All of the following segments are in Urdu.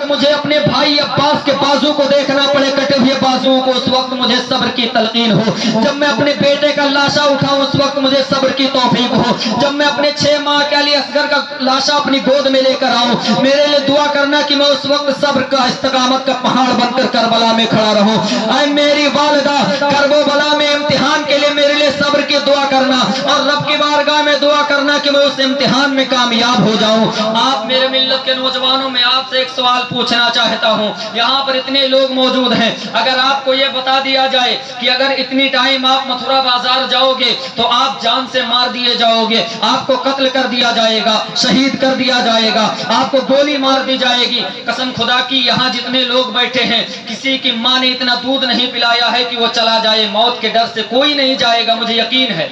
مجھے اپنے بھائی عباس کے بازو کو دیکھنا پڑے کٹے ہوئے بازو کو اس وقت مجھے صبر کی تلقین ہو، جب میں اپنے بیٹے کا لاشا اٹھاؤں اس وقت مجھے صبر کی توفیق ہو، جب میں اپنے 6 ماہ کے علی اصغر کا لاشا اپنی گود میں لے کر آؤں میرے لیے دعا کرنا کہ میں اس وقت صبر کا استقامت کا پہاڑ بن کر کربلا میں کھڑا رہوں۔ اے میری والدہ کرب و بلا میں امتحان کے لیے میرے لیے صبر کی دعا کرنا اور رب کی بارگاہ میں دعا کرنا کہ میں اس امتحان میں کامیاب ہو جاؤں۔ آپ میرے ملت کے نوجوانوں میں آپ سے ایک سوال پوچھنا چاہتا ہوں، یہاں پر اتنے لوگ موجود ہیں، اگر آپ کو یہ بتا دیا جائے کہ اگر اتنی ٹائم آپ متھرا بازار جاؤ گے تو آپ جان سے مار دیے جاؤ گے، آپ کو قتل کر دیا جائے گا، شہید کر دیا جائے گا، آپ کو گولی مار دی جائے گی، قسم خدا کی یہاں جتنے لوگ بیٹھے ہیں کسی کی ماں نے اتنا دودھ نہیں پلایا ہے کہ وہ چلا جائے، موت کے ڈر سے کوئی نہیں جائے گا، مجھے یقین ہے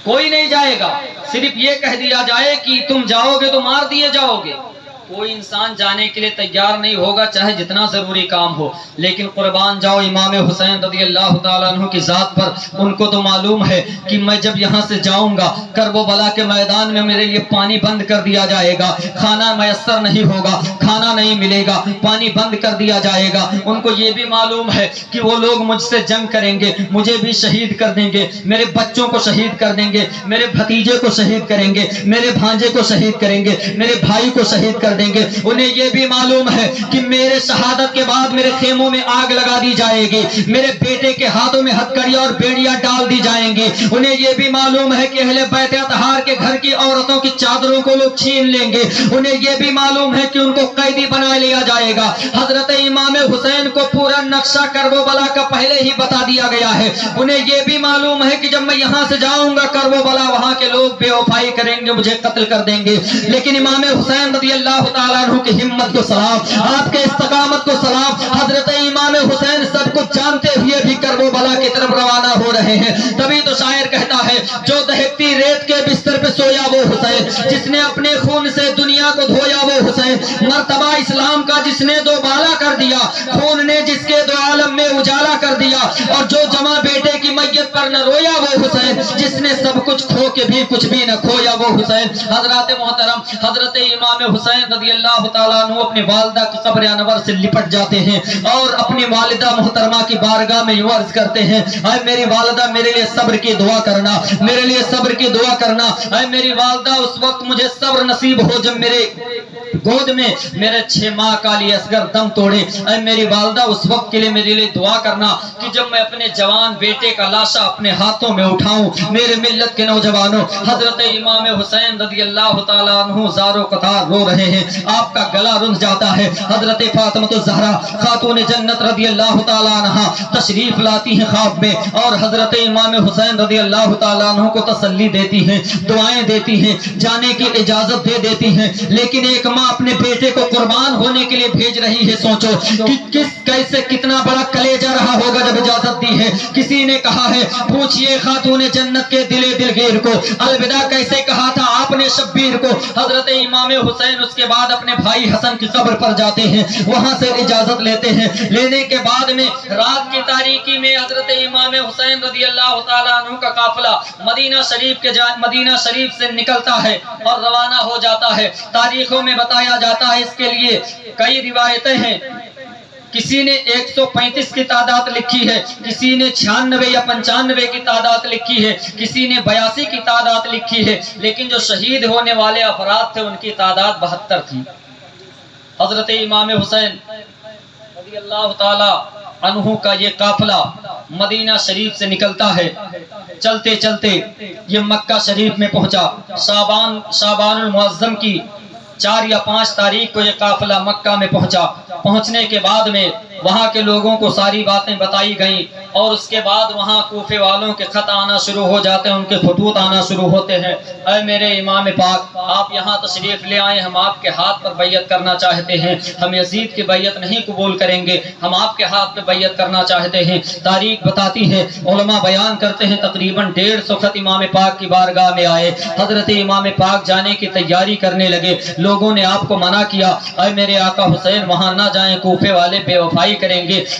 کوئی نہیں جائے گا۔ صرف یہ کہہ دیا جائے کہ تم جاؤ گے تو مار دیے جاؤ گے، کوئی انسان جانے کے لیے تیار نہیں ہوگا چاہے جتنا ضروری کام ہو۔ لیکن قربان جاؤ امام حسین رضی اللہ تعالیٰ عنہ کی ذات پر، ان کو تو معلوم ہے کہ میں جب یہاں سے جاؤں گا کرب و بلا کے میدان میں میرے لیے پانی بند کر دیا جائے گا، کھانا میسر نہیں ہوگا، کھانا نہیں ملے گا، پانی بند کر دیا جائے گا۔ ان کو یہ بھی معلوم ہے کہ وہ لوگ مجھ سے جنگ کریں گے، مجھے بھی شہید کر دیں گے، میرے بچوں کو شہید کر دیں گے، میرے بھتیجے کو شہید کریں گے، میرے بھانجے کو شہید کریں گے، میرے بھائی کو شہید کر دیں گے۔ انہیں یہ بھی معلوم ہے کہ میرے شہادت کے بعد میرے خیموں میں آگ لگا دی جائے گی، میرے بیٹے کے ہاتھوں میں ہتکڑیاں اور بیڑیاں ڈال دی جائیں گی۔ انہیں یہ بھی معلوم ہے کہ اہل بیت اطہار کے گھر کی عورتوں کی چادروں کو لوگ چھین لیں گے۔ انہیں یہ بھی معلوم ہے کہ ان کو قیدی بنا لیا جائے گا۔ حضرت امام حسین کو پورا نقشہ کرب و بلا کا پہلے ہی بتا دیا گیا ہے۔ انہیں یہ بھی معلوم ہے کہ جب میں یہاں سے جاؤں گا کرب و بلا وہاں کے لوگ بے وفائی کریں گے، مجھے قتل کر دیں گے۔ لیکن امام حسین رضی اللہ تعالیٰ عنہ کی ہمت کو سلام، آپ کے استقامت کو سلام۔ حضرت امام حسین سب کچھ جانتے ہوئے بھی کرب و بلا کی طرف روانہ ہو رہے ہیں۔ تبھی تو شاعر کہتا ہے جو دہکتی ریت کے بستر پہ سویا وہ حسین، جس نے اپنے خون سے دنیا کو دھویا وہ حسین، مرتبہ اسلام کا جس نے دو بالا کر دیا، خون نے جس کے دو عالم میں اجالا کر دیا، اور جو جمع بیٹے کی میت پر نہ رویا وہ حسین، جس نے سب کچھ کھو کے بھی کچھ بھی نہ کھویا وہ حسین۔ حضرات محترم، حضرت امام حسین رضی اللہ تعالیٰ عنہ اپنی والدہ کی قبر انور سے لپٹ جاتے ہیں اور اپنی والدہ محترمہ کی بارگاہ میں یوں عرض کرتے ہیں، اے میری والدہ میرے لیے صبر کی دعا کرنا، میرے لیے صبر کی دعا کرنا۔ اے میری والدہ اس وقت مجھے صبر نصیب ہو جب میرے گود میں میرے 6 ماہ کا علی اصغر دم توڑے۔ اے میری والدہ اس وقت کے لیے میرے لیے دعا کرنا کہ جب میں اپنے جوان بیٹے کا لاشا اپنے ہاتھوں میں اٹھاؤں۔ میرے ملت کے نوجوانوں، حضرت امام حسین رضی اللہ تعالیٰ عنہ زار و قطار رو رہے ہیں، آپ کا گلا رنج جاتا ہے۔ حضرت فاطمہ الزہرا خاتون جنت رضی اللہ تعالیٰ عنہ تشریف لاتی ہیں خواب میں، اور حضرت امام حسین رضی اللہ تعالیٰ عنہ کو تسلی دیتی ہیں، دعائیں دیتی ہیں، جانے کی اجازت دے دیتی ہیں۔ لیکن ایک ماں اپنے بیٹے کو قربان ہونے کے لیے بھیج رہی ہے، سوچو کہ کیسے کتنا بڑا کلیجہ رہا ہوگا جب اجازت دی ہے۔ کسی نے کہا ہے پوچھئے خاتون جنت کے دلگیر کو الوداع کیسے کہا تھا آپ نے شبیر کو۔ حضرت امام حسین اس کے بعد اپنے بھائی حسن کی قبر پر جاتے ہیں، وہاں سے اجازت لیتے ہیں۔ لینے کے بعد میں رات کی تاریکی میں حضرت امام حسین رضی اللہ تعالیٰ عنہ کا قافلہ مدینہ شریف سے نکلتا ہے اور روانہ ہو جاتا ہے۔ تاریخوں میں بتایا جاتا ہے، اس کے لیے کئی روایتیں ہیں۔ کسی نے 135 کی تعداد لکھی ہے، کسی نے 96 یا 95 کی تعداد لکھی ہے، کسی نے 82 کی تعداد لکھی ہے، لیکن جو شہید ہونے والے افراد تھے ان کی تعداد 72 تھی۔ حضرت امام حسین رضی اللہ تعالی عنہ کا یہ قافلہ مدینہ شریف سے نکلتا ہے، چلتے چلتے یہ مکہ شریف میں پہنچا۔ شعبان المعظم کی 4 یا 5 تاریخ کو یہ قافلہ مکہ میں پہنچا۔ پہنچنے کے بعد میں وہاں کے لوگوں کو ساری باتیں بتائی گئیں، اور اس کے بعد وہاں کوفے والوں کے خط آنا شروع ہو جاتے ہیں، ان کے خطوط آنا شروع ہوتے ہیں۔ اے میرے امام پاک، آپ یہاں تشریف لے آئے، ہم آپ کے ہاتھ پر بیعت کرنا چاہتے ہیں، ہم یزید کی بیعت نہیں قبول کریں گے، ہم آپ کے ہاتھ پہ بیعت کرنا چاہتے ہیں۔ تاریخ بتاتی ہے، علماء بیان کرتے ہیں، تقریباً 150 خط امام پاک کی بارگاہ میں آئے۔ حضرت امام پاک جانے کی تیاری کرنے لگے، لوگوں نے آپ کو منع کیا، اے میرے آقا حسین وہاں نہ جائیں، کوفے والے بے وفائی کریں گے،